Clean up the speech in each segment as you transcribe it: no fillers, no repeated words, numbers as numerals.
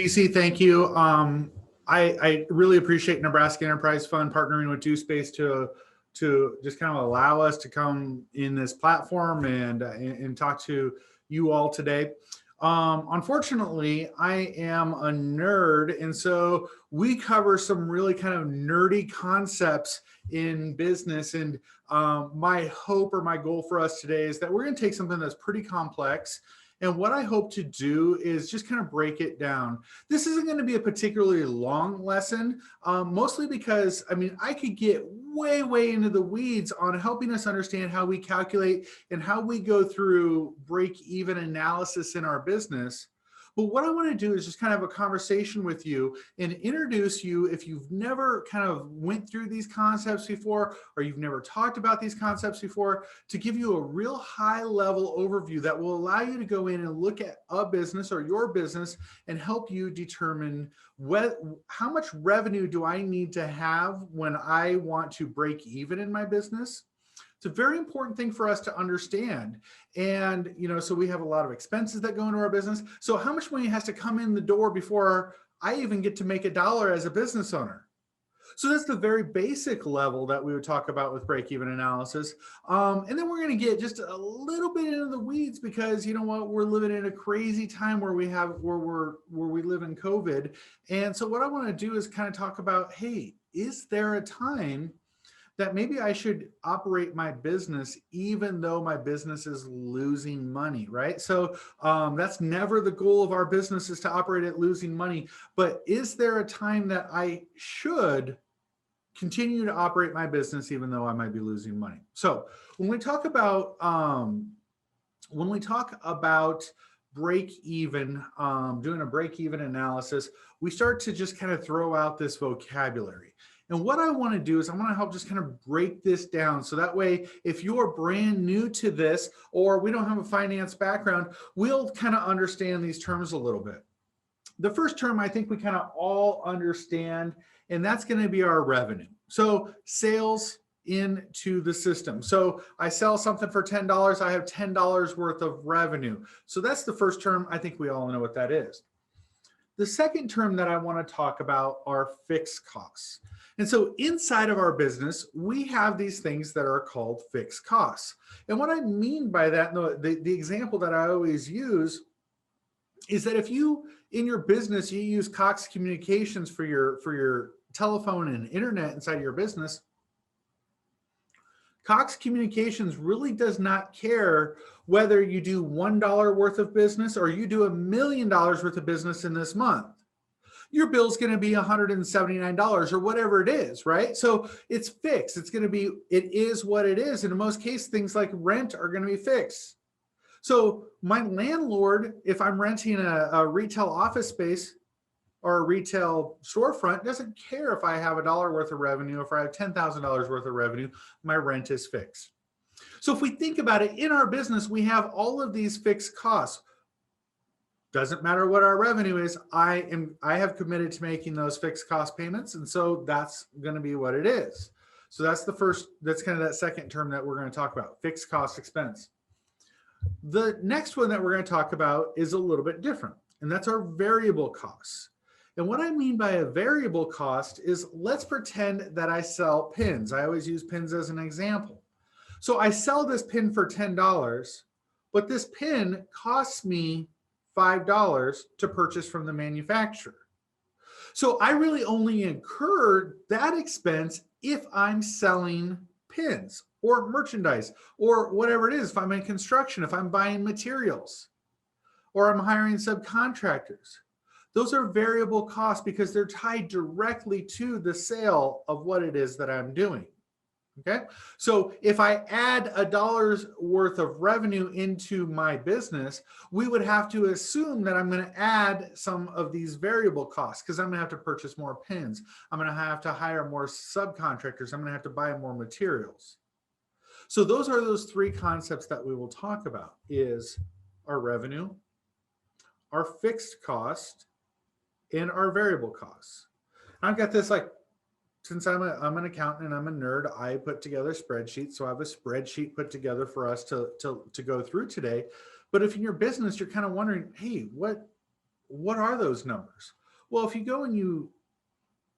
DC, thank you. I really appreciate Nebraska Enterprise Fund partnering with DoSpace to just kind of allow us to come in this platform and talk to you all today. Unfortunately, I am a nerd, and so we cover some really kind of nerdy concepts in business. And my hope or my goal for us today is that we're going to take something that's pretty complex. And what I hope to do is just kind of break it down. This isn't going to be a particularly long lesson, mostly because, I could get way into the weeds on helping us understand how we calculate and how we go through break-even analysis in our business. But what I want to do is just kind of have a conversation with you and introduce you, if you've never kind of went through these concepts before, or you've never talked about these concepts before, to give you a real high level overview that will allow you to go in and look at a business or your business and help you determine how much revenue do I need to have when I want to break even in my business. It's a very important thing for us to understand. And, so we have a lot of expenses that go into our business. So how much money has to come in the door before I even get to make $1 as a business owner? So that's the very basic level that we would talk about with break-even analysis. And then we're going to get just a little bit into the weeds because you know what, we're living in a crazy time where we live in COVID. And so what I want to do is kind of talk about, hey, is there a time that maybe I should operate my business even though my business is losing money, right? So that's never the goal of our business, is to operate at losing money. But is there a time that I should continue to operate my business even though I might be losing money? So when we talk about break even, doing a break even analysis, we start to just kind of throw out this vocabulary. And what I want to do is I want to help just kind of break this down. So that way, if you're brand new to this, or we don't have a finance background, we'll kind of understand these terms a little bit. The first term I think we kind of all understand, and that's going to be our revenue. So sales into the system. So I sell something for $10, I have $10 worth of revenue. So that's the first term. I think we all know what that is. The second term that I want to talk about are fixed costs. And so inside of our business, we have these things that are called fixed costs. And what I mean by that, the example that I always use is that if you, in your business, you use Cox Communications for your telephone and internet inside of your business, Cox Communications really does not care whether you do $1 worth of business or you do $1 million worth of business in this month. Your bill's going to be $179 or whatever it is, right? So it's fixed. It is what it is. And in most cases, things like rent are going to be fixed. So my landlord, if I'm renting a retail office space or a retail storefront, doesn't care if I have $1 worth of revenue, or if I have $10,000 worth of revenue, my rent is fixed. So if we think about it, in our business, we have all of these fixed costs. Doesn't matter what our revenue is, I have committed to making those fixed cost payments. And so that's going to be what it is. So that's kind of that second term that we're going to talk about, fixed cost expense. The next one that we're going to talk about is a little bit different, and that's our variable costs. And what I mean by a variable cost is, let's pretend that I sell pins. I always use pins as an example. So I sell this pin for $10, but this pin costs me $5 to purchase from the manufacturer. So I really only incur that expense if I'm selling pins or merchandise or whatever it is. If I'm in construction, if I'm buying materials, or I'm hiring subcontractors. Those are variable costs because they're tied directly to the sale of what it is that I'm doing. Okay, so if I add $1 worth of revenue into my business, we would have to assume that I'm going to add some of these variable costs, because I'm going to have to purchase more pins. I'm going to have to hire more subcontractors. I'm going to have to buy more materials. So those are those three concepts that we will talk about: is our revenue, our fixed cost, and our variable costs. I've got this, like, since I'm an accountant and I'm a nerd, I put together spreadsheets. So I have a spreadsheet put together for us to go through today. But if in your business, you're kind of wondering, hey, what what are those numbers? Well, if you go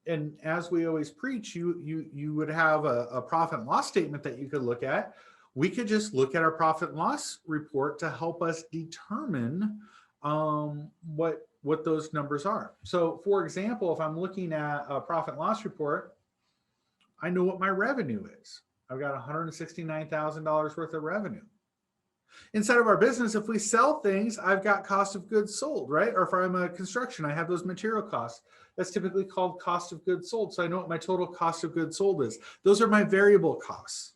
and as we always preach, you would have a profit and loss statement that you could look at. We could just look at our profit and loss report to help us determine what those numbers are. So for example, if I'm looking at a profit and loss report, I know what my revenue is. I've got $169,000 worth of revenue. Inside of our business, if we sell things, I've got cost of goods sold, right? Or if I'm a construction, I have those material costs. That's typically called cost of goods sold. So I know what my total cost of goods sold is. Those are my variable costs.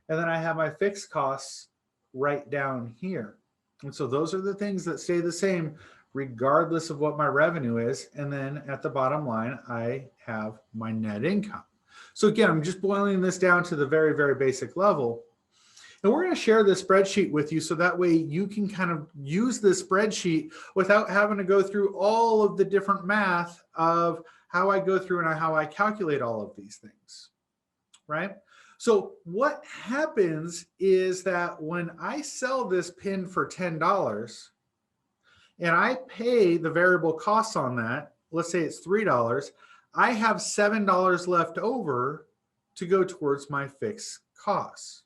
And then I have my fixed costs right down here. And so those are the things that stay the same regardless of what my revenue is. And then at the bottom line, I have my net income. So again, I'm just boiling this down to the very, very basic level. And we're going to share this spreadsheet with you so that way you can kind of use this spreadsheet without having to go through all of the different math of how I go through and how I calculate all of these things, right? So what happens is that when I sell this pin for $10 and I pay the variable costs on that, let's say it's $3, I have $7 left over to go towards my fixed costs.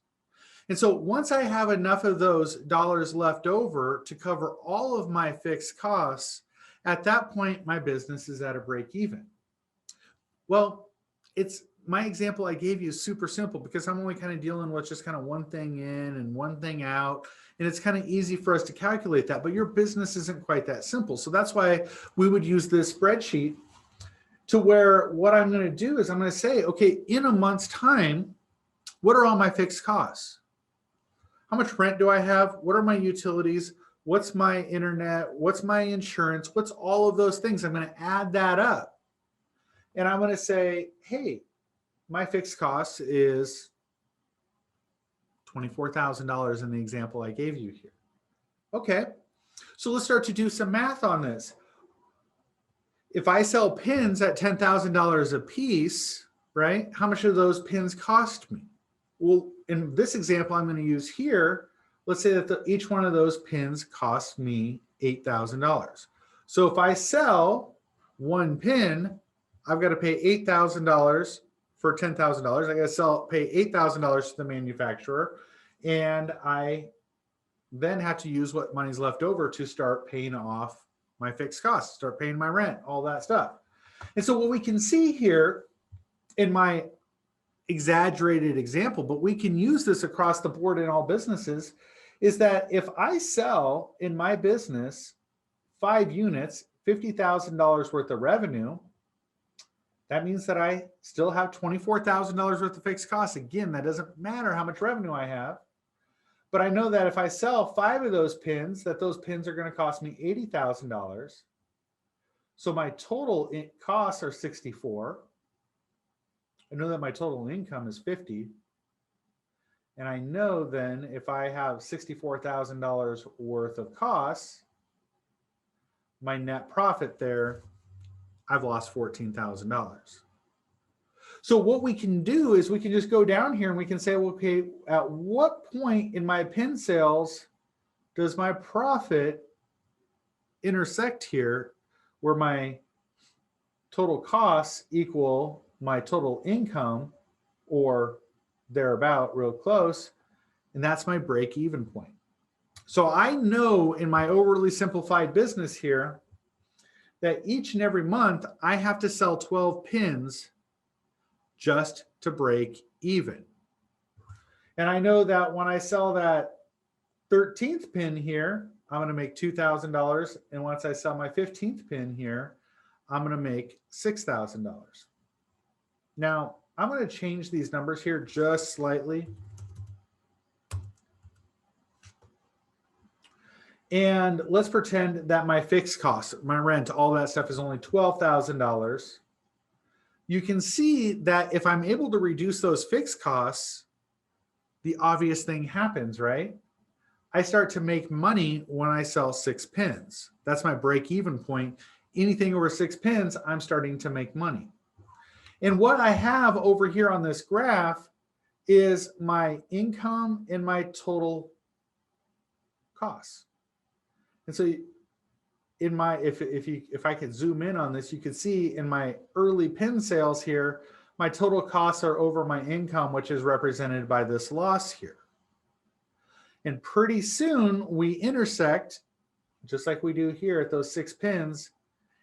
And so once I have enough of those dollars left over to cover all of my fixed costs, at that point, my business is at a break even. Well, it's my example I gave you is super simple because I'm only kind of dealing with just kind of one thing in and one thing out. And it's kind of easy for us to calculate that, but your business isn't quite that simple. So that's why we would use this spreadsheet to where what I'm going to do is I'm going to say, okay, in a month's time, what are all my fixed costs? How much rent do I have? What are my utilities? What's my internet? What's my insurance? What's all of those things? I'm going to add that up. And I'm going to say, hey, my fixed cost is $24,000 in the example I gave you here. Okay, so let's start to do some math on this. If I sell pins at $10,000 a piece, right, how much do those pins cost me? Well, in this example I'm going to use here, let's say that each one of those pins costs me $8,000. So if I sell one pin, I've got to pay $8,000 for $10,000. I got to pay $8,000 to the manufacturer, and I then have to use what money's left over to start paying off my fixed costs, start paying my rent, all that stuff. And so what we can see here in my exaggerated example, but we can use this across the board in all businesses, is that if I sell in my business 5 units, $50,000 worth of revenue, that means that I still have $24,000 worth of fixed costs. Again, that doesn't matter how much revenue I have, but I know that if I sell 5 of those pins, that those pins are going to cost me $80,000. So my total costs are 64. I know that my total income is 50. And I know then if I have $64,000 worth of costs, my net profit there, I've lost $14,000. So what we can do is we can just go down here and we can say, well, okay, at what point in my pin sales does my profit intersect here where my total costs equal my total income or thereabout, real close, and that's my break-even point. So I know in my overly simplified business here that each and every month I have to sell 12 pins just to break even. And I know that when I sell that 13th pin here, I'm going to make $2,000. And once I sell my 15th pin here, I'm going to make $6,000. Now, I'm going to change these numbers here just slightly. And let's pretend that my fixed costs, my rent, all that stuff is only $12,000. You can see that if I'm able to reduce those fixed costs, the obvious thing happens, right? I start to make money when I sell 6 pins. That's my break-even point. Anything over 6 pins, I'm starting to make money. And what I have over here on this graph is my income and my total costs. And so in my, if I could zoom in on this, you could see in my early pin sales here, my total costs are over my income, which is represented by this loss here. And pretty soon we intersect, just like we do here at those 6 pins,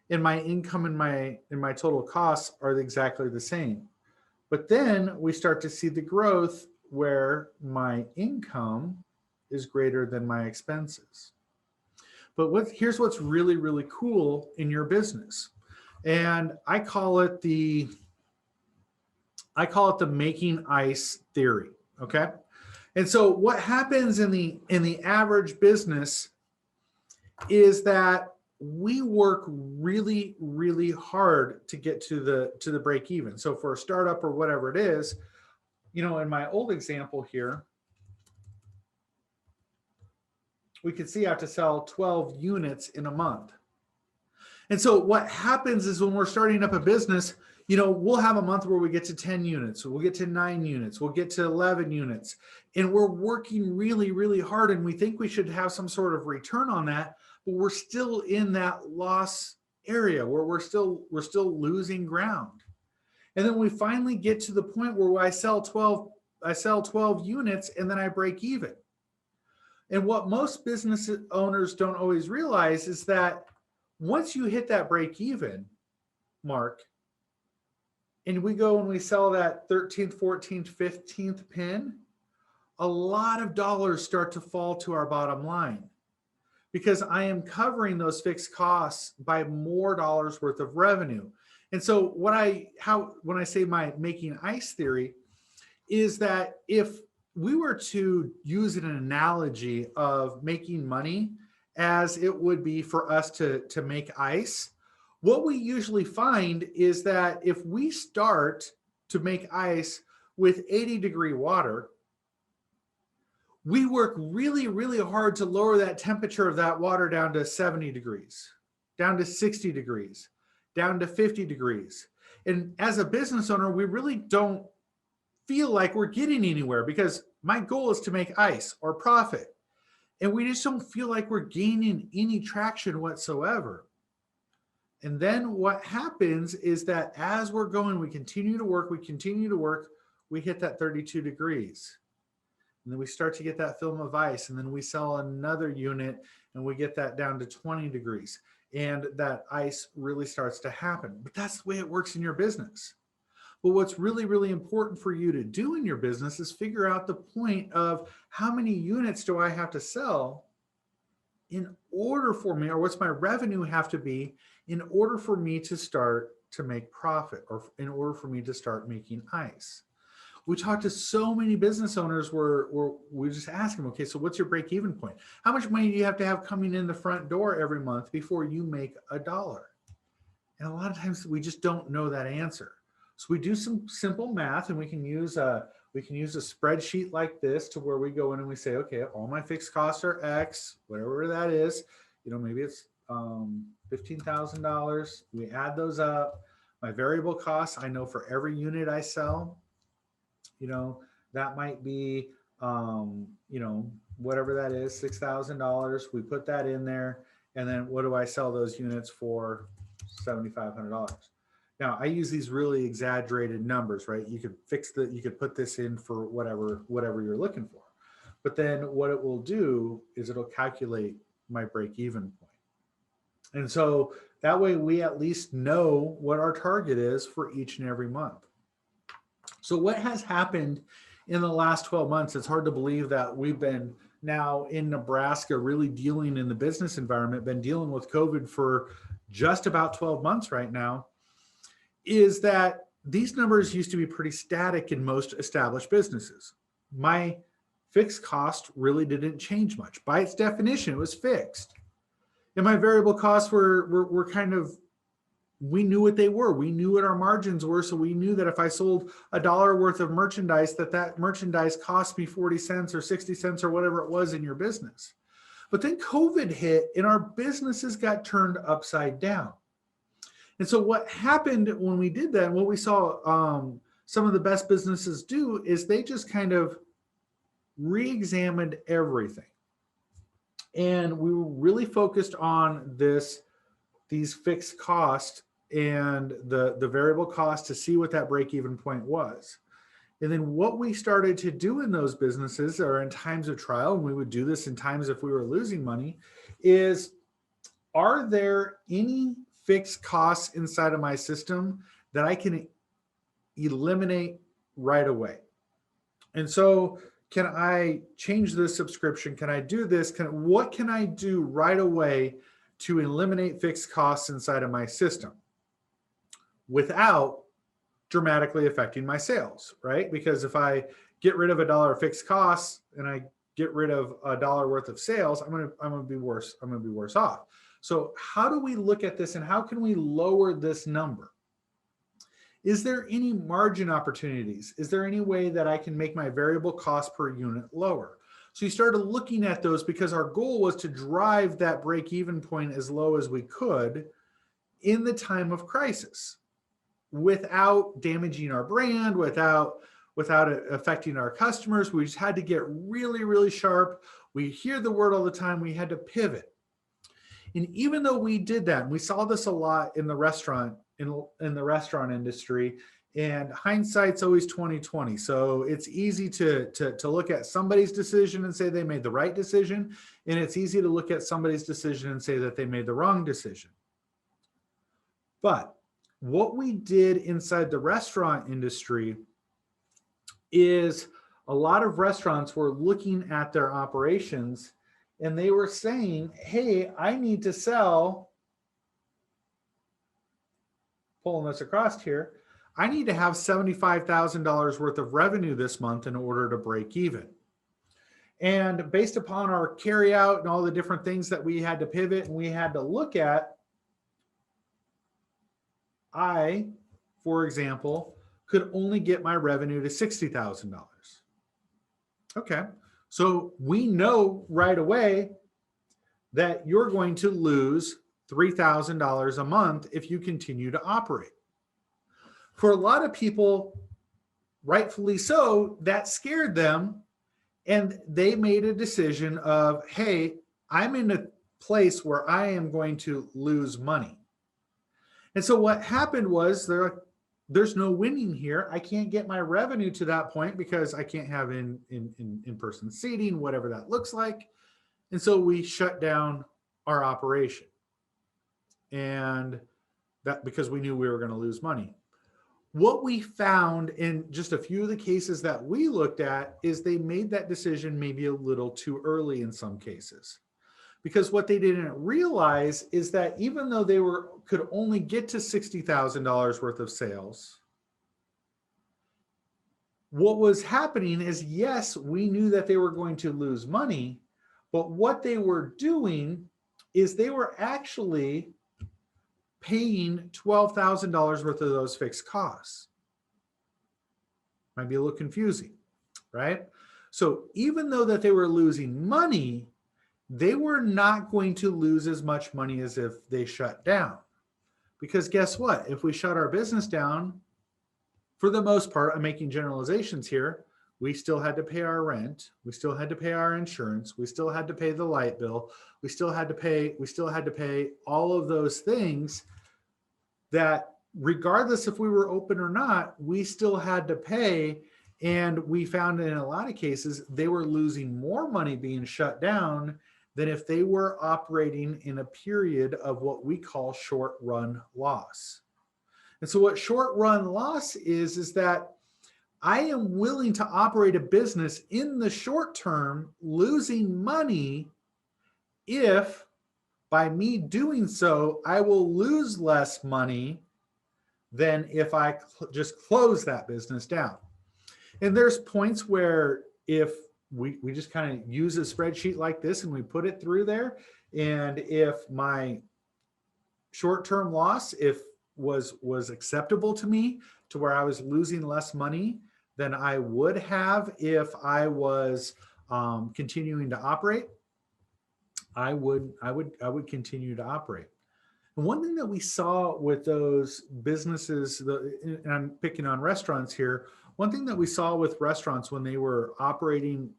and my income and my total costs are exactly the same. But then we start to see the growth where my income is greater than my expenses. But here's what's really, really cool in your business. And I call it the making ice theory. Okay. And so what happens in the average business is that we work really, really hard to get to the break even. So for a startup or whatever it is, in my old example here, we could see I have to sell 12 units in a month. And so what happens is when we're starting up a business, we'll have a month where we get to 10 units, we'll get to 9 units, we'll get to 11 units, and we're working really, really hard, and we think we should have some sort of return on that, but we're still in that loss area where we're still losing ground. And then we finally get to the point where I sell 12 units and then I break even. And what most business owners don't always realize is that once you hit that break even mark, and we go and we sell that 13th, 14th, 15th pin, a lot of dollars start to fall to our bottom line because I am covering those fixed costs by more dollars worth of revenue. And so when I say my making ice theory is that if we were to use an analogy of making money as it would be for us to make ice, what we usually find is that if we start to make ice with 80-degree water, we work really, really hard to lower that temperature of that water down to 70 degrees, down to 60 degrees, down to 50 degrees. And as a business owner, we really don't feel like we're getting anywhere because my goal is to make ice or profit. And we just don't feel like we're gaining any traction whatsoever. And then what happens is that as we're going, we continue to work, we hit that 32 degrees. And then we start to get that film of ice, and then we sell another unit and we get that down to 20 degrees. And that ice really starts to happen. But that's the way it works in your business. But what's really, really important for you to do in your business is figure out the point of how many units do I have to sell in order for me, or what's my revenue have to be in order for me to start to make profit, or in order for me to start making ice. We talked to so many business owners where we just ask them, okay, so what's your break-even point? How much money do you have to have coming in the front door every month before you make $1? And a lot of times we just don't know that answer. So we do some simple math, and we can use a spreadsheet like this to where we go in and we say, okay, all my fixed costs are X, whatever that is. Maybe it's $15,000. We add those up. My variable costs, I know for every unit I sell, that might be, whatever that is, $6,000. We put that in there. And then what do I sell those units for? $7,500. Now I use these really exaggerated numbers, right? You could put this in for whatever you're looking for. But then what it will do is it'll calculate my break-even point. And so that way we at least know what our target is for each and every month. So what has happened in the last 12 months, it's hard to believe that we've been now in Nebraska really dealing in the business environment, been dealing with COVID for just about 12 months right now, is that these numbers used to be pretty static in most established businesses. My fixed cost really didn't change much. By its definition, it was fixed. And my variable costs were kind of, we knew what they were. We knew what our margins were. So we knew that if I sold $1 worth of merchandise, that merchandise cost me 40 cents or 60 cents or whatever it was in your business. But then COVID hit and our businesses got turned upside down. And so what happened when we did that, and what we saw some of the best businesses do, is they just kind of re-examined everything. And we were really focused on these fixed costs and the variable cost to see what that break-even point was. And then what we started to do in those businesses, or in times of trial, and we would do this in times if we were losing money, is, are there any fixed costs inside of my system that I can eliminate right away? And so, can I change this subscription? Can I do this? What can I do right away to eliminate fixed costs inside of my system without dramatically affecting my sales, right? Because if I get rid of $1 fixed costs and I get rid of $1 worth of sales, I'm gonna be worse. I'm gonna be worse off. So how do we look at this, and how can we lower this number? Is there any margin opportunities? Is there any way that I can make my variable cost per unit lower? So you started looking at those, because our goal was to drive that break-even point as low as we could in the time of crisis, without damaging our brand, without it affecting our customers. We just had to get really, really sharp. We hear the word all the time. We had to pivot. And even though we did that, and we saw this a lot in the restaurant, in the restaurant industry, and hindsight's always 20/20. So it's easy to look at somebody's decision and say they made the right decision, and it's easy to look at somebody's decision and say that they made the wrong decision. But what we did inside the restaurant industry is, a lot of restaurants were looking at their operations and they were saying, hey, I need to sell, pulling this across here, I need to have $75,000 worth of revenue this month in order to break even. And based upon our carry out and all the different things that we had to pivot and we had to look at, I, for example, could only get my revenue to $60,000. Okay, so we know right away that you're going to lose $3,000 a month if you continue to operate. For a lot of people, rightfully so, that scared them, and they made a decision of, hey, I'm in a place where I am going to lose money. And so what happened was, there's no winning here. I can't get my revenue to that point because I can't have in-person seating, whatever that looks like. And so we shut down our operation. And that, because we knew we were going to lose money. What we found in just a few of the cases that we looked at is they made that decision maybe a little too early in some cases. Because what they didn't realize is that even though they could only get to $60,000 worth of sales, what was happening is, yes, we knew that they were going to lose money, but what they were doing is they were actually paying $12,000 worth of those fixed costs. Might be a little confusing, right? So even though that they were losing money, they were not going to lose as much money as if they shut down. Because guess what? If we shut our business down, for the most part, I'm making generalizations here, we still had to pay our rent, we still had to pay our insurance, we still had to pay the light bill, we still had to pay all of those things that, regardless if we were open or not, we still had to pay. And we found in a lot of cases, they were losing more money being shut down than if they were operating in a period of what we call short run loss. And so what short run loss is that I am willing to operate a business in the short term, losing money, if by me doing so, I will lose less money than if I just close that business down. And there's points where if we just kind of use a spreadsheet like this and we put it through there, and if my short-term loss was acceptable to me, to where I was losing less money than I would have if I was continuing to operate, I would continue to operate. And one thing that we saw with those businesses, and I'm picking on restaurants here, one thing that we saw with restaurants when they were operating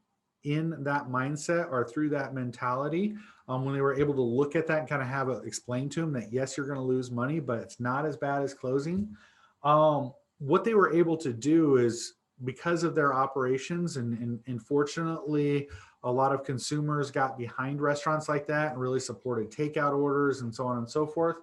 in that mindset or through that mentality, when they were able to look at that and kind of have it explained to them that yes, you're going to lose money, but it's not as bad as closing. What they were able to do is, because of their operations, and fortunately, a lot of consumers got behind restaurants like that and really supported takeout orders and so on and so forth.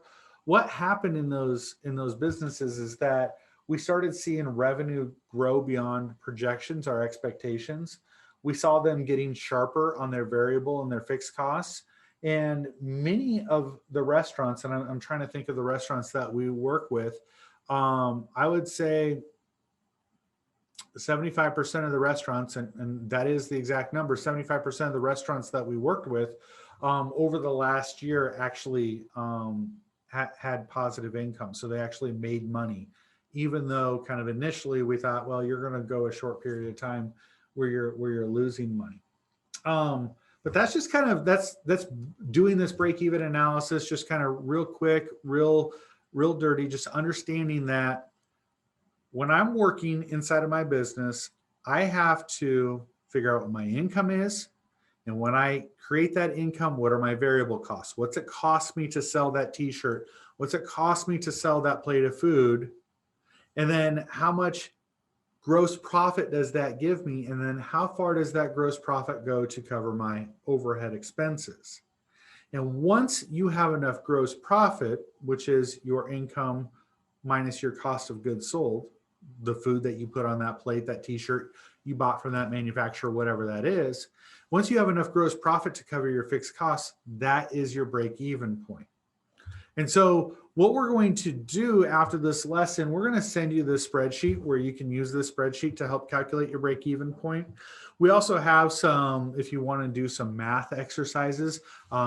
What happened in those businesses is that we started seeing revenue grow beyond projections, our expectations. We saw them getting sharper on their variable and their fixed costs. And many of the restaurants, and I'm trying to think of the restaurants that we work with, I would say 75% of the restaurants, and that is the exact number, 75% of the restaurants that we worked with over the last year actually had positive income. So they actually made money, even though kind of initially we thought, well, you're going to go a short period of time where you're losing money. But that's just kind of, that's doing this break-even analysis, just kind of real quick, real dirty, just understanding that when I'm working inside of my business, I have to figure out what my income is. And when I create that income, what are my variable costs? What's it cost me to sell that t-shirt? What's it cost me to sell that plate of food? And then how much gross profit does that give me? And then how far does that gross profit go to cover my overhead expenses? And once you have enough gross profit, which is your income minus your cost of goods sold, the food that you put on that plate, that t-shirt you bought from that manufacturer, whatever that is, once you have enough gross profit to cover your fixed costs, that is your break-even point. And so what we're going to do after this lesson, we're going to send you this spreadsheet where you can use this spreadsheet to help calculate your break-even point. We also have some, if you want to do some math exercises,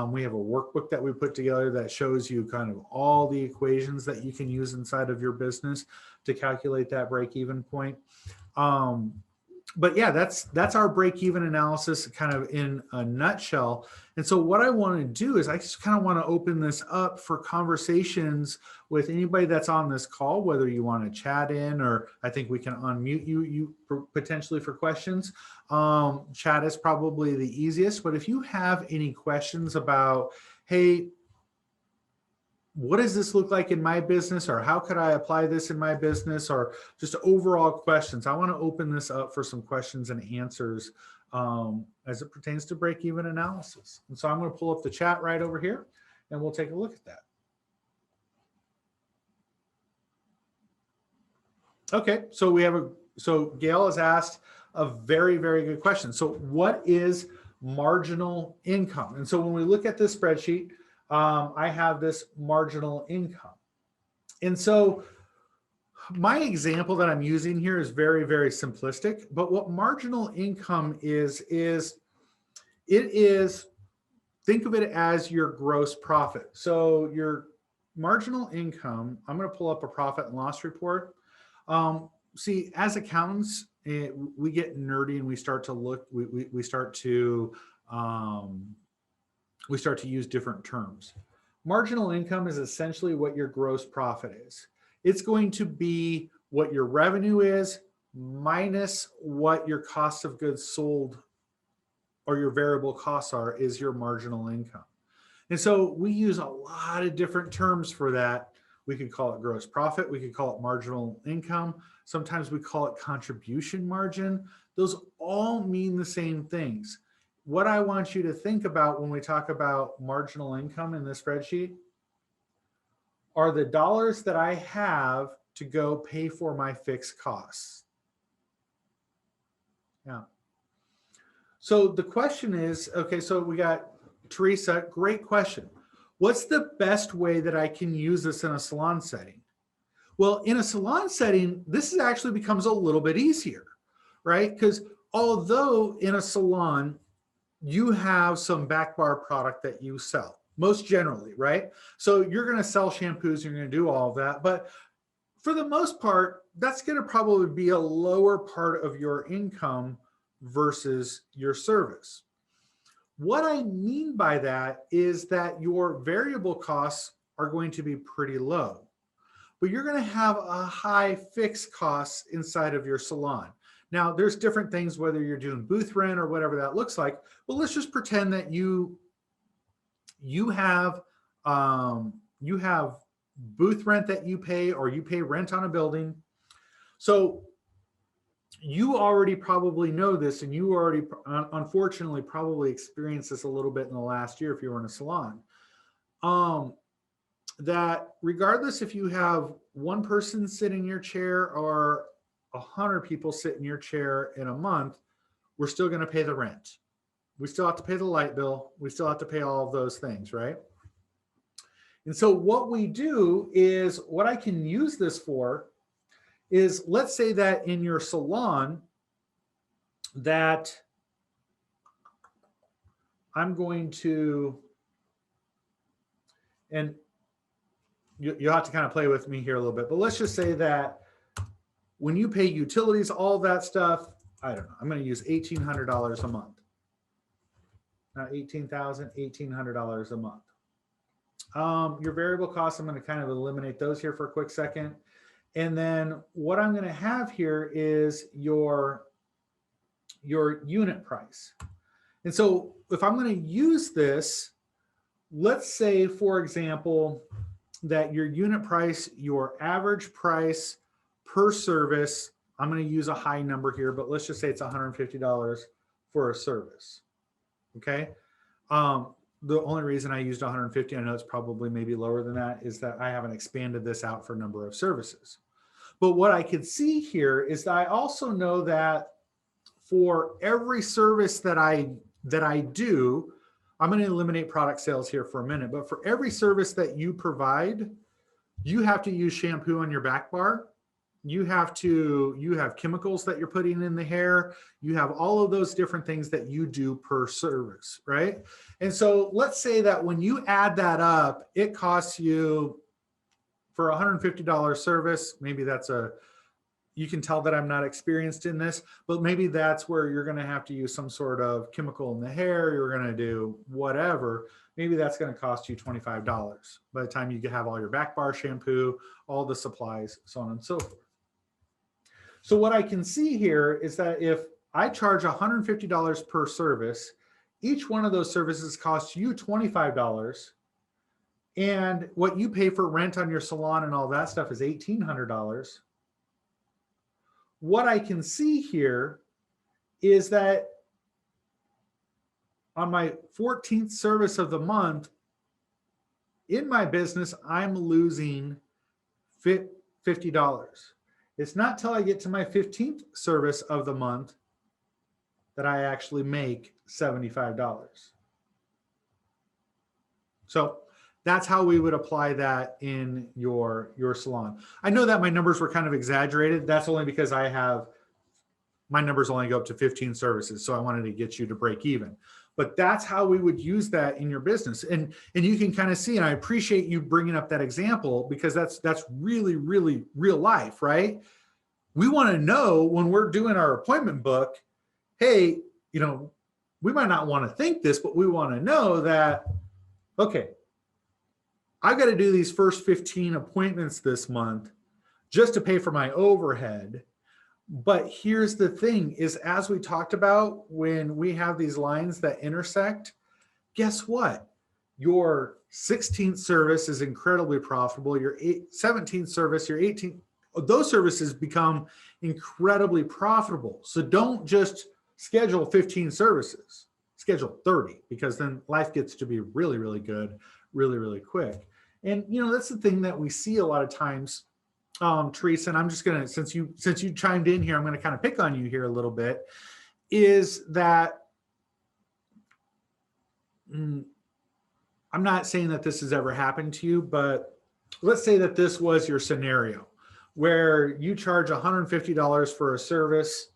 we have a workbook that we put together that shows you kind of all the equations that you can use inside of your business to calculate that break-even point. But yeah, that's our break-even analysis kind of in a nutshell. And so what I want to do is I just kind of want to open this up for conversations with anybody that's on this call, whether you want to chat in, or I think we can unmute you potentially for questions. Chat is probably the easiest, but if you have any questions about, hey, what does this look like in my business, or how could I apply this in my business, or just overall questions, I want to open this up for some questions and answers as it pertains to break-even analysis. And so I'm going to pull up the chat right over here and we'll take a look at that. Okay, so so Gail has asked a very, very good question. So what is marginal income? And so when we look at this spreadsheet, I have this marginal income. And so my example that I'm using here is very, very simplistic, but what marginal income is think of it as your gross profit. So your marginal income, I'm going to pull up a profit and loss report. See, as accountants, we get nerdy and we start to look, we start to use different terms. Marginal income is essentially what your gross profit is. It's going to be what your revenue is minus what your cost of goods sold or your variable costs are, is your marginal income. And so we use a lot of different terms for that. We could call it gross profit. We could call it marginal income. Sometimes we call it contribution margin. Those all mean the same things. What I want you to think about when we talk about marginal income in this spreadsheet are the dollars that I have to go pay for my fixed costs. Yeah. So the question is, okay, so we got Teresa, great question. What's the best way that I can use this in a salon setting? Well, in a salon setting, this actually becomes a little bit easier, right? Because although in a salon, you have some back bar product that you sell, most generally, right? So you're going to sell shampoos, you're going to do all of that. But for the most part, that's going to probably be a lower part of your income versus your service. What I mean by that is that your variable costs are going to be pretty low, but you're going to have a high fixed cost inside of your salon. Now, there's different things, whether you're doing booth rent or whatever that looks like. But let's just pretend that you have booth rent that you pay, or you pay rent on a building. So you already probably know this, and you already unfortunately probably experienced this a little bit in the last year if you were in a salon. That regardless if you have one person sit in your chair or 100 people sit in your chair in a month, we're still going to pay the rent. We still have to pay the light bill. We still have to pay all of those things, right? And so what we do is, what I can use this for is, let's say that in your salon that I'm going to, and you'll have to kind of play with me here a little bit, but let's just say that when you pay utilities, all that stuff, I don't know, I'm going to use $1,800 a month. Not $18,000, $1,800 a month. Your variable costs, I'm going to kind of eliminate those here for a quick second. And then what I'm going to have here is your unit price. And so if I'm going to use this, let's say, for example, that your unit price, your average price per service, I'm going to use a high number here, but let's just say it's $150 for a service. Okay. The only reason I used 150, I know it's probably maybe lower than that, is that I haven't expanded this out for number of services. But what I could see here is that I also know that for every service that I do, I'm going to eliminate product sales here for a minute, but for every service that you provide, you have to use shampoo on your back bar. You have chemicals that you're putting in the hair. You have all of those different things that you do per service, right? And so let's say that when you add that up, it costs you, for a $150 service, maybe you can tell that I'm not experienced in this, but maybe that's where you're going to have to use some sort of chemical in the hair. You're going to do whatever. Maybe that's going to cost you $25 by the time you have all your back bar shampoo, all the supplies, so on and so forth. So what I can see here is that if I charge $150 per service, each one of those services costs you $25. And what you pay for rent on your salon and all that stuff is $1,800. What I can see here is that on my 14th service of the month, in my business, I'm losing $50. It's not till I get to my 15th service of the month that I actually make $75. So that's how we would apply that in your salon. I know that my numbers were kind of exaggerated. That's only because my numbers only go up to 15 services. So I wanted to get you to break even. But that's how we would use that in your business. And you can kind of see, and I appreciate you bringing up that example, because that's really, really real life, right? We want to know when we're doing our appointment book, hey, we might not want to think this, but we want to know that, okay, I've got to do these first 15 appointments this month just to pay for my overhead. But here's the thing is, as we talked about, when we have these lines that intersect, guess what? Your 16th service is incredibly profitable. Your 17th service, your 18th, those services become incredibly profitable. So don't just schedule 15 services, schedule 30, because then life gets to be really, really good, really, really quick. And, that's the thing that we see a lot of times, Teresa, and I'm just going to, since you chimed in here, I'm going to kind of pick on you here a little bit, is that I'm not saying that this has ever happened to you, but let's say that this was your scenario where you charge $150 for a service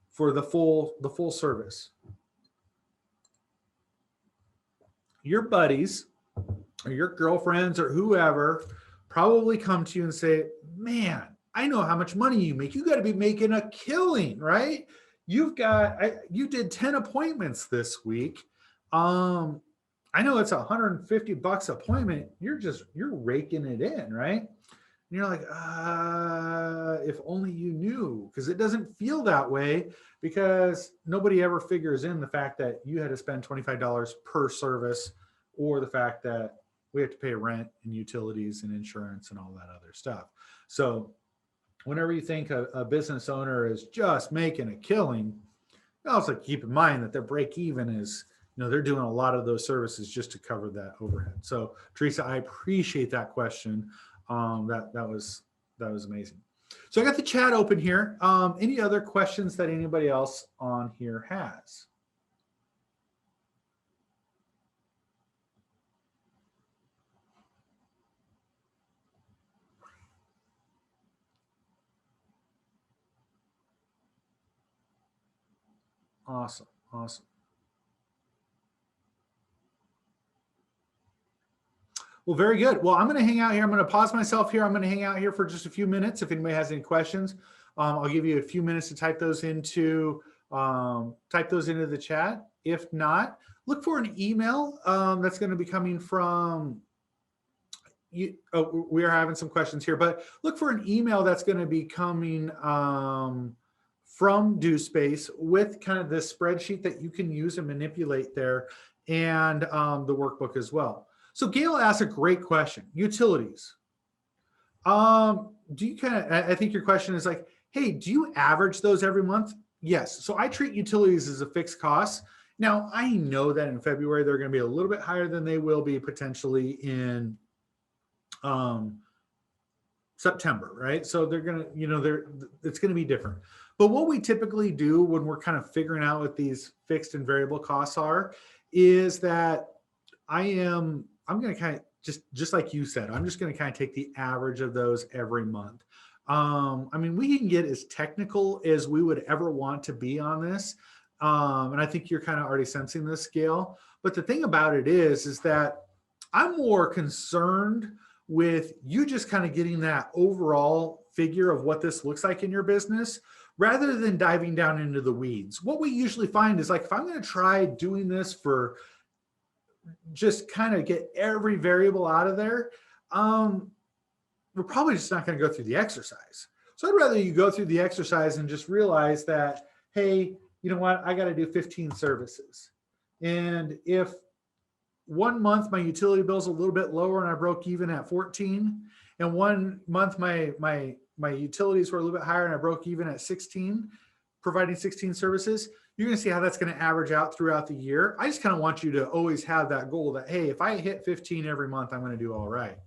for the full service. Your buddies or your girlfriends or whoever probably come to you and say, man, I know how much money you make. You got to be making a killing, right? You did 10 appointments this week. I know it's $150 appointment. You're raking it in, right? And you're like, if only you knew, because it doesn't feel that way, because nobody ever figures in the fact that you had to spend $25 per service, or the fact that we have to pay rent and utilities and insurance and all that other stuff. So whenever you think a business owner is just making a killing, also keep in mind that their break even is, they're doing a lot of those services just to cover that overhead. So Teresa, I appreciate that question. That was amazing. So I got the chat open here. Any other questions that anybody else on here has? Awesome. Awesome. Well, very good. Well, I'm going to hang out here. I'm going to pause myself here. I'm going to hang out here for just a few minutes. If anybody has any questions, I'll give you a few minutes to type those into the chat. If not, look for an email that's going to be coming from you. Oh, we are having some questions here, but look for an email that's going to be coming from DoSpace with kind of this spreadsheet that you can use and manipulate there, and the workbook as well. So Gail asked a great question. Utilities. Do you I think your question is like, hey, do you average those every month? Yes. So I treat utilities as a fixed cost. Now, I know that in February, they're going to be a little bit higher than they will be potentially in September, right? So they're going to, it's going to be different. But what we typically do when we're kind of figuring out what these fixed and variable costs are is that I'm going to kind of just like you said, I'm just going to kind of take the average of those every month. I mean, we can get as technical as we would ever want to be on this. And I think you're kind of already sensing this, Gail. But the thing about it is that I'm more concerned with you just kind of getting that overall figure of what this looks like in your business, rather than diving down into the weeds. What we usually find is like, if I'm going to try doing this for just kind of get every variable out of there, we're probably just not going to go through the exercise. So I'd rather you go through the exercise and just realize that, hey, you know what, I got to do 15 services. And if 1 month my utility bill's a little bit lower and I broke even at 14, and 1 month my utilities were a little bit higher and I broke even at 16, providing 16 services, you're going to see how that's going to average out throughout the year. I just kind of want you to always have that goal that, hey, if I hit 15 every month, I'm going to do all right.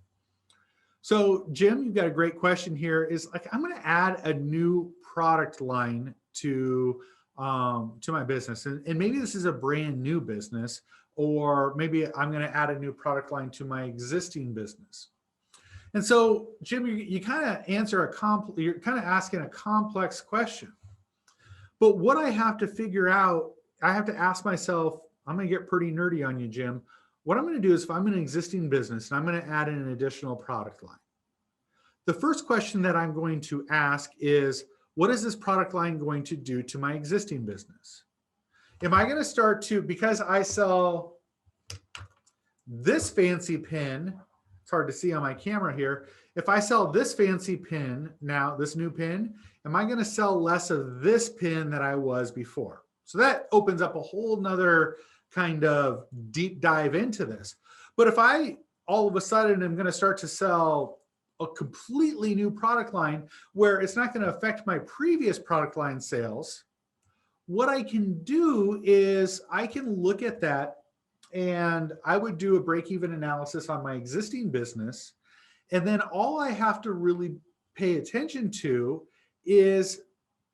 So Jim, you've got a great question here. Is like, I'm going to add a new product line to my business. And maybe this is a brand new business, or maybe I'm going to add a new product line to my existing business. And so Jim, you kind of you're kind of asking a complex question. But what I have to figure out, I have to ask myself, I'm going to get pretty nerdy on you, Jim. What I'm going to do is, if I'm in an existing business and I'm going to add in an additional product line, the first question that I'm going to ask is, what is this product line going to do to my existing business? Am I going to start to, because I sell this fancy pin, it's hard to see on my camera here. If I sell this fancy pin now, this new pin, am I going to sell less of this pin that I was before? So that opens up a whole nother kind of deep dive into this. But if I all of a sudden am going to start to sell a completely new product line where it's not going to affect my previous product line sales, what I can do is I can look at that, and I would do a break-even analysis on my existing business. And then all I have to really pay attention to is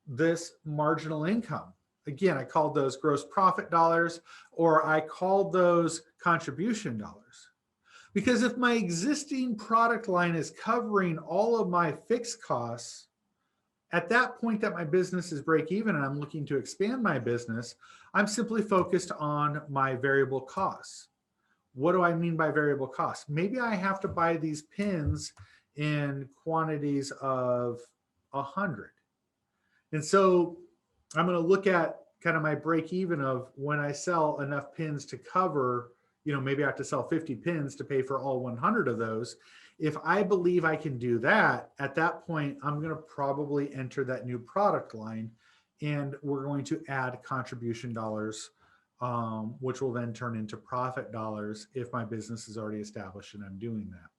this marginal income. Again, I called those gross profit dollars, or I called those contribution dollars. Because if my existing product line is covering all of my fixed costs, at that point that my business is break even and I'm looking to expand my business, I'm simply focused on my variable costs. What do I mean by variable costs? Maybe I have to buy these pins in quantities of 100. And so I'm going to look at kind of my break even of when I sell enough pins to cover, maybe I have to sell 50 pins to pay for all 100 of those. If I believe I can do that, at that point, I'm going to probably enter that new product line, and we're going to add contribution dollars, which will then turn into profit dollars if my business is already established and I'm doing that.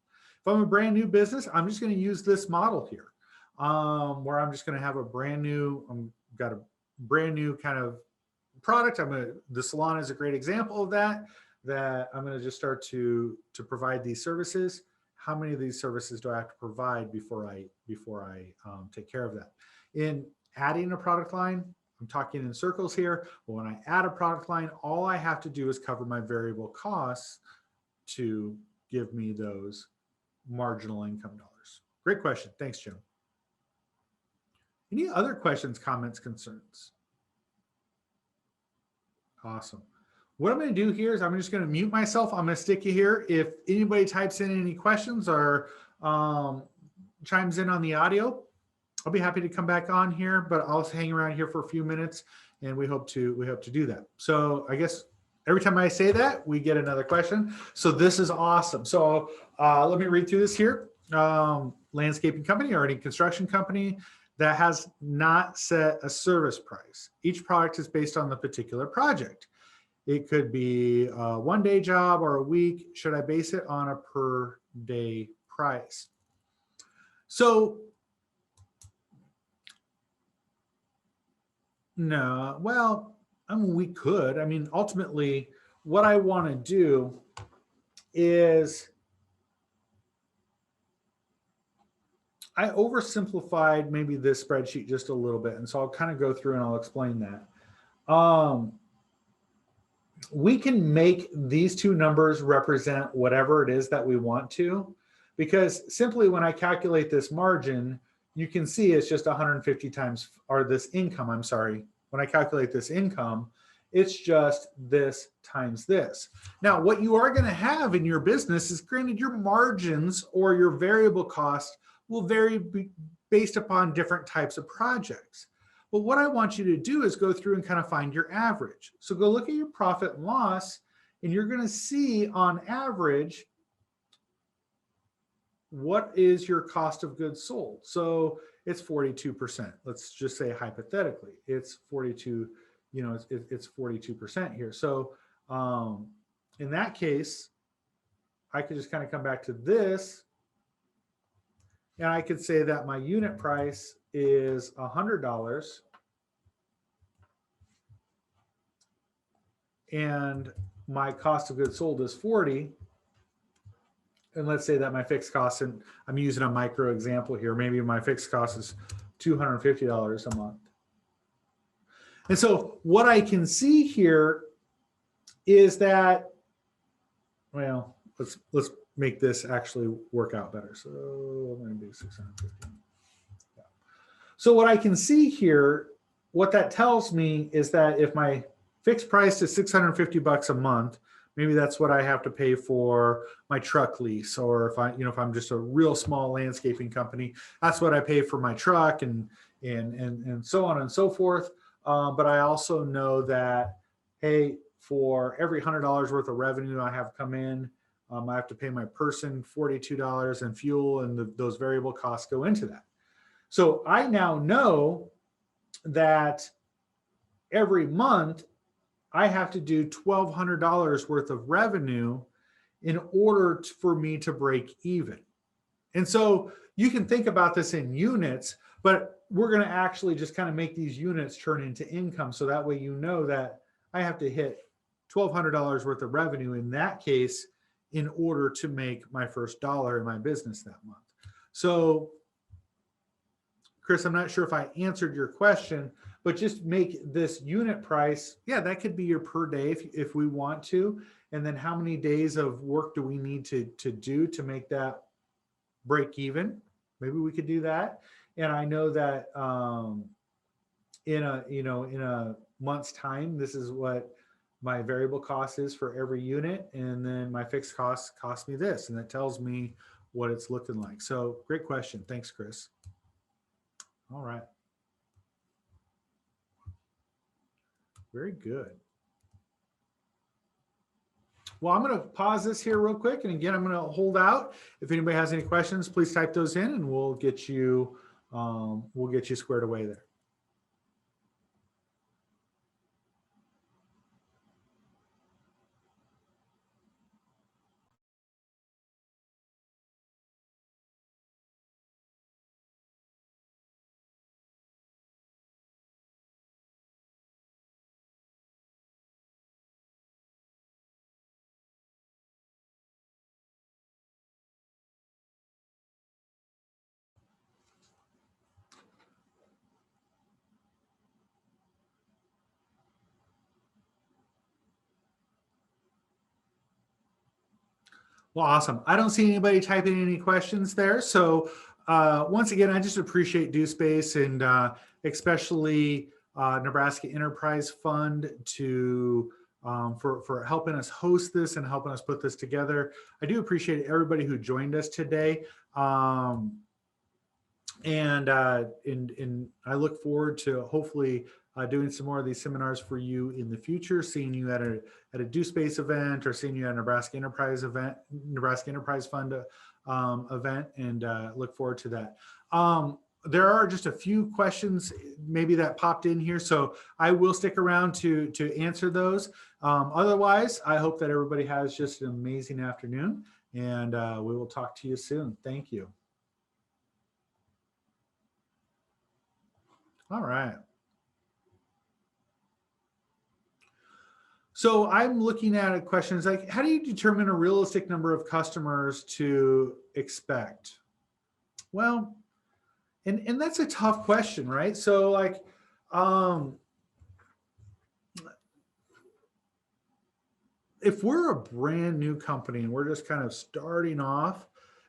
If I'm a brand new business, I'm just going to use this model here, where I'm just going to have a brand new, got a brand new kind of product. The salon is a great example of that I'm going to just start to provide these services. How many of these services do I have to provide before I take care of that? In adding a product line, I'm talking in circles here, but when I add a product line, all I have to do is cover my variable costs to give me those marginal income dollars. Great question. Thanks, Jim. Any other questions, comments, concerns? Awesome. What I'm going to do here is I'm just going to mute myself. I'm going to stick you here. If anybody types in any questions or chimes in on the audio, I'll be happy to come back on here, but I'll hang around here for a few minutes, and we hope to do that. So I guess every time I say that, we get another question. So this is awesome. So let me read through this here. Landscaping company or any construction company that has not set a service price. Each product is based on the particular project. It could be a one-day job or a week. Should I base it on a per day price? So, no, well, I mean, we could. I mean, ultimately, what I want to do is I oversimplified maybe this spreadsheet just a little bit. And so I'll kind of go through and I'll explain that. We can make these two numbers represent whatever it is that we want to, because simply when I calculate this margin, you can see it's just 150 times, or this income, I'm sorry. When I calculate this income, it's just this times this. Now, what you are going to have in your business is, granted, your margins or your variable cost will vary based upon different types of projects. But what I want you to do is go through and kind of find your average. So go look at your profit and loss, and you're going to see on average, what is your cost of goods sold? So it's 42%. Let's just say hypothetically, it's 42, it's 42% here. So in that case, I could just kind of come back to this, and I could say that my unit price is $100 and my cost of goods sold is 40. And let's say that my fixed cost, and I'm using a micro example here, maybe my fixed cost is $250 a month. And so what I can see here is that, well, let's make this actually work out better. So I'm going to do 650. Yeah. So what I can see here, what that tells me is that if my fixed price is $650 a month, maybe that's what I have to pay for my truck lease, or if I'm just a real small landscaping company, that's what I pay for my truck, and so on and so forth. But I also know that, hey, for every $100 worth of revenue I have come in, I have to pay my person $42 and fuel, and those variable costs go into that. So I now know that every month I have to do $1,200 worth of revenue in order for me to break even. And so you can think about this in units, but we're going to actually just kind of make these units turn into income. So that way, you know that I have to hit $1,200 worth of revenue in that case in order to make my first dollar in my business that month. So Chris, I'm not sure if I answered your question, but just make this unit price. Yeah, that could be your per day if we want to. And then how many days of work do we need to do to make that break even? Maybe we could do that. And I know that in a month's time, this is what my variable cost is for every unit. And then my fixed cost cost me this, and that tells me what it's looking like. So great question. Thanks, Chris. All right. Very good. Well, I'm going to pause this here real quick. And again, I'm going to hold out. If anybody has any questions, please type those in and we'll get you squared away there. Well, awesome. I don't see anybody typing any questions there. So once again, I just appreciate DoSpace and especially Nebraska Enterprise Fund for helping us host this and helping us put this together. I do appreciate everybody who joined us today. And I look forward to hopefully doing some more of these seminars for you in the future, seeing you at a DoSpace event or seeing you at a Nebraska Enterprise Fund event, and look forward to that. There are just a few questions maybe that popped in here, so I will stick around to answer those. Otherwise, I hope that everybody has just an amazing afternoon, and we will talk to you soon. Thank you. All right. So I'm looking at a question. It's like, how do you determine a realistic number of customers to expect? Well, and that's a tough question, right? So like, if we're a brand new company and we're just kind of starting off,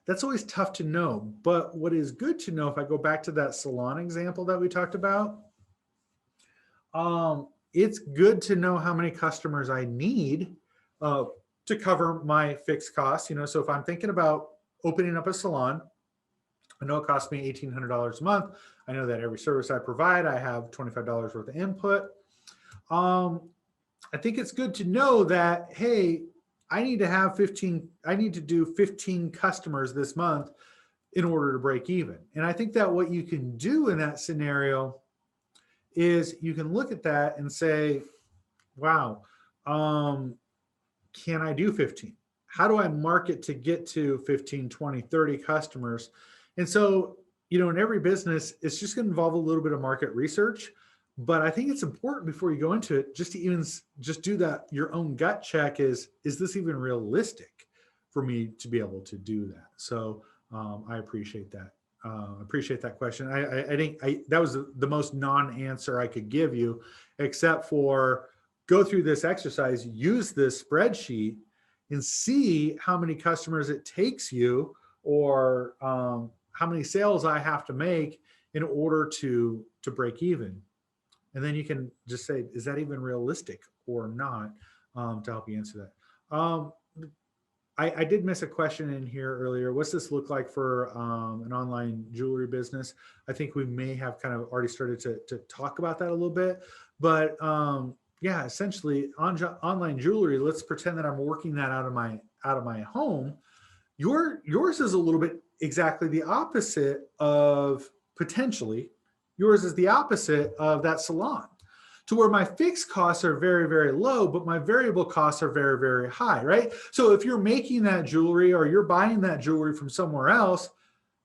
that's always tough to know. But what is good to know, if I go back to that salon example that we talked about, it's good to know how many customers I need to cover my fixed costs. You know, so if I'm thinking about opening up a salon, I know it costs me $1,800 a month. I know that every service I provide, I have $25 worth of input. I think it's good to know that, hey, I need to do 15 customers this month in order to break even. And I think that what you can do in that scenario is you can look at that and say, wow, can I do 15? How do I market to get to 15, 20, 30 customers? And so, you know, in every business, it's just going to involve a little bit of market research. But I think it's important before you go into it, just to even just do that, your own gut check is this even realistic for me to be able to do that? So I appreciate that. Appreciate that question. I think that was the most non-answer I could give you, except for go through this exercise, use this spreadsheet and see how many customers it takes you, or how many sales I have to make in order to break even. And then you can just say, is that even realistic or not, to help you answer that. I did miss a question in here earlier. What's this look like for an online jewelry business? I think we may have kind of already started to talk about that a little bit, but yeah, essentially online jewelry, let's pretend that I'm working that out of my home. Yours is a little bit exactly the opposite of, potentially, yours is the opposite of that salon, to where my fixed costs are very, very low, but my variable costs are very, very high, right? So if you're making that jewelry or you're buying that jewelry from somewhere else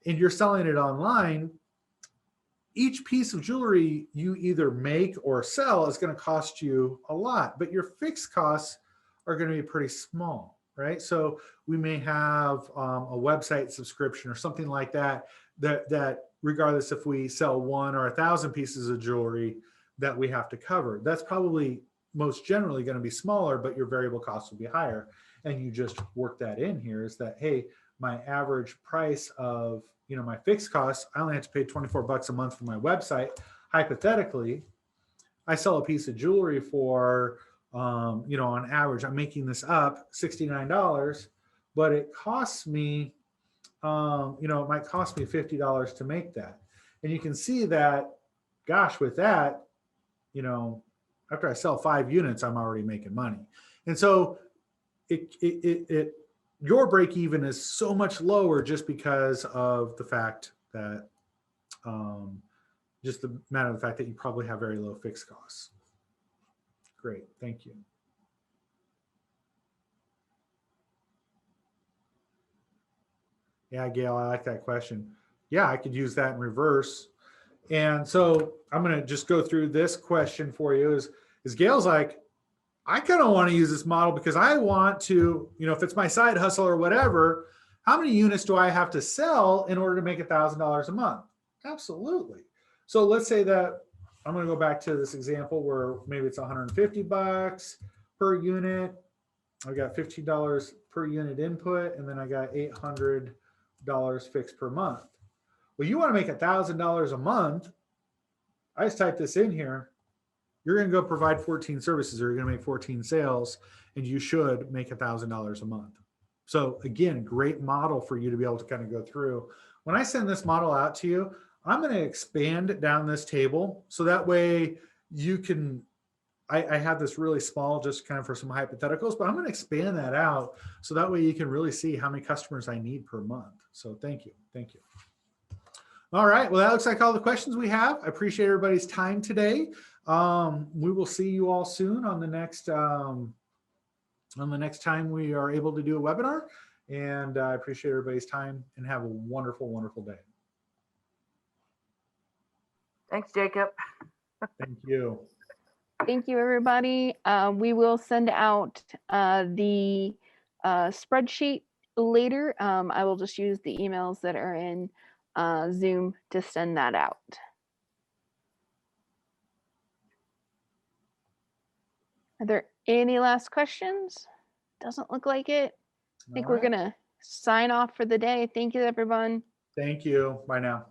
and you're selling it online, each piece of jewelry you either make or sell is going to cost you a lot, but your fixed costs are going to be pretty small, right? So we may have a website subscription or something like that regardless if we sell 1 or 1,000 pieces of jewelry that we have to cover, that's probably most generally going to be smaller, but your variable costs will be higher. And you just work that in here, is that, hey, my average price of, you know, my fixed costs, I only have to pay 24 bucks a month for my website. Hypothetically, I sell a piece of jewelry for, you know, on average, I'm making this up, $69, but it costs me, you know, it might cost me $50 to make that. And you can see that, gosh, with that, you know, after I sell 5 units, I'm already making money. And so your break even is so much lower just because of the fact that just the matter of the fact that you probably have very low fixed costs. Great, thank you. Yeah, Gail, I like that question. Yeah, I could use that in reverse. And so I'm going to just go through this question for you. Is Gail's like, I kind of want to use this model because I want to, if it's my side hustle or whatever, how many units do I have to sell in order to make $1,000 a month? Absolutely. So let's say that I'm going to go back to this example where maybe it's $150 per unit. I got $15 per unit input, and then I got $800 fixed per month. Well, you want to make $1,000 a month. I just type this in here. You're going to go provide 14 services, or you're going to make 14 sales, and you should make $1,000 a month. So again, great model for you to be able to kind of go through. When I send this model out to you, I'm going to expand down this table so that way you can, I have this really small just kind of for some hypotheticals, but I'm going to expand that out so that way you can really see how many customers I need per month. So thank you. Thank you. All right. Well, that looks like all the questions we have. I appreciate everybody's time today. We will see you all soon on the next time we are able to do a webinar. And I appreciate everybody's time and have a wonderful, wonderful day. Thanks, Jacob. Thank you. Thank you, everybody. We will send out the spreadsheet later. I will just use the emails that are in Zoom to send that out. Are there any last questions? Doesn't look like it. I think we're going to sign off for the day. Thank you, everyone. Thank you. Bye now.